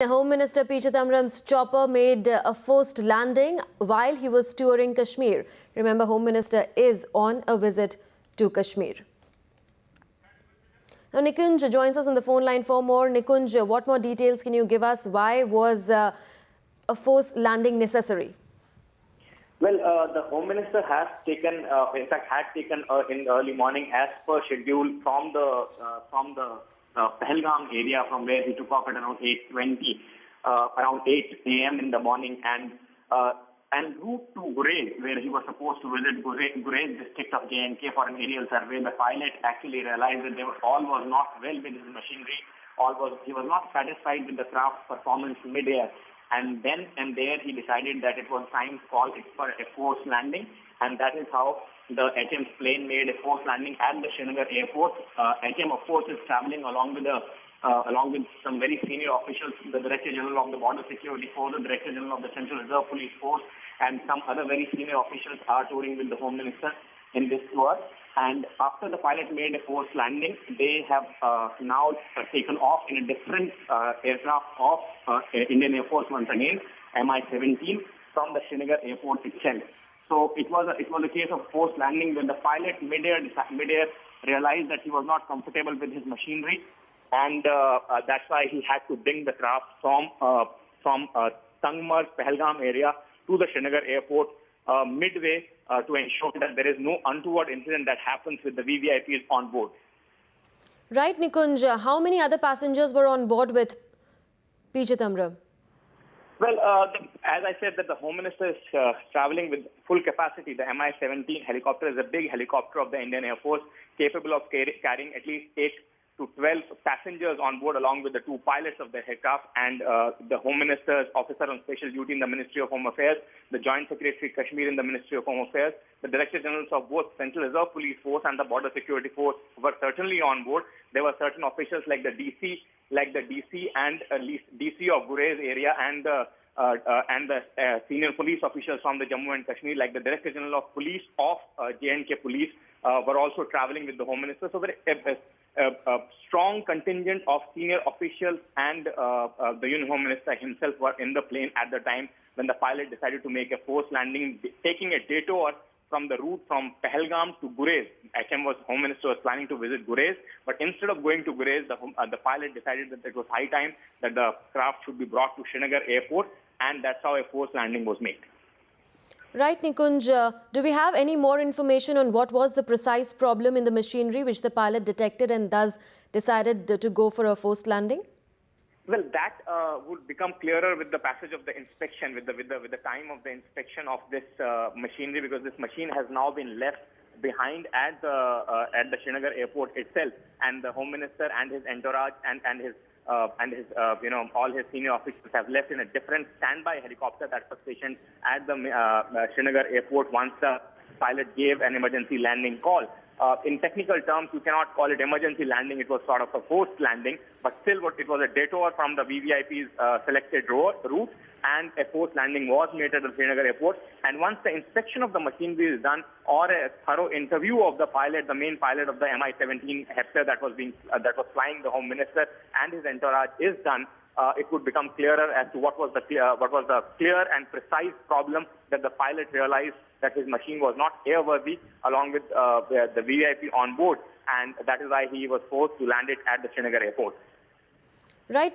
Home Minister P. Chidambaram's chopper made a forced landing while he was touring Kashmir. Remember, Home Minister is on a visit to Kashmir. Now, Nikunj joins us on the phone line for more. Nikunj, what more details can you give us? Why was a forced landing necessary? Well, the Home Minister has taken, in fact, had taken in the early morning as per schedule from the Pahalgam area, from where he took off at around 8:20, around 8 a.m. in the morning, and route to Gurez, where he was supposed to visit Gurez district of J&K for an aerial survey. The pilot actually realized that all was not well with his machinery. He was not satisfied with the craft's performance mid-air. And then and there he decided that it was time to call it for a forced landing, and that is how the HM's plane made a forced landing at the Srinagar airport. HM, of course, is traveling along with some very senior officials, the Director General of the Border Security Force, the Director General of the Central Reserve Police Force, and some other very senior officials are touring with the Home Minister in this tour. And after the pilot made a forced landing, they have now taken off in a different aircraft of Indian Air Force once again, Mi-17, from the Srinagar airport itself. So it was a case of forced landing when the pilot mid-air realized that he was not comfortable with his machinery, and that's why he had to bring the craft from Tangmar, Pahalgam area to the Srinagar airport midway to ensure that there is no untoward incident that happens with the VVIPs on board. Right, Nikunj, how many other passengers were on board with P. Chidambaram? Well, as I said, that the Home Minister is traveling with full capacity. The Mi-17 helicopter is a big helicopter of the Indian Air Force, capable of carrying at least 8 to 12 passengers on board, along with the 2 pilots of the aircraft, and the Home Minister's officer on special duty in the Ministry of Home Affairs, the Joint Secretary Kashmir in the Ministry of Home Affairs, the Director Generals of both Central Reserve Police Force and the Border Security Force were certainly on board. There were certain officials like the DC and DC of Gurez area, and the senior police officials from the Jammu and Kashmir, like the Director General of Police of J&K Police, were also traveling with the Home Minister. So a strong contingent of senior officials and the Union Home Minister himself were in the plane at the time when the pilot decided to make a forced landing, taking a detour from the route from Pahalgam to Gurez. Home Minister was planning to visit Gurez, but instead of going to Gurez, the pilot decided that it was high time that the craft should be brought to Srinagar airport, and that's how a forced landing was made. Right, Nikunj, do we have any more information on what was the precise problem in the machinery which the pilot detected and thus decided to go for a forced landing? Well, that would become clearer with the passage of the inspection, with the time of the inspection of this machinery, because this machine has now been left behind at the Srinagar airport itself, and the Home Minister and his entourage and all his senior officials have left in a different standby helicopter that was stationed at the Srinagar airport once the pilot gave an emergency landing call. In technical terms, you cannot call it emergency landing. It was sort of a forced landing, but still it was a detour from the VVIP's selected route, and a forced landing was made at the Srinagar airport. And once the inspection of the machinery is done, or a thorough interview of the pilot, the main pilot of the Mi-17 Hepter that was flying the Home Minister and his entourage, is done, it would become clearer as to what was the clear and precise problem that the pilot realized that his machine was not airworthy, along with the VVIP on board, and that is why he was forced to land it at the Srinagar airport. Right.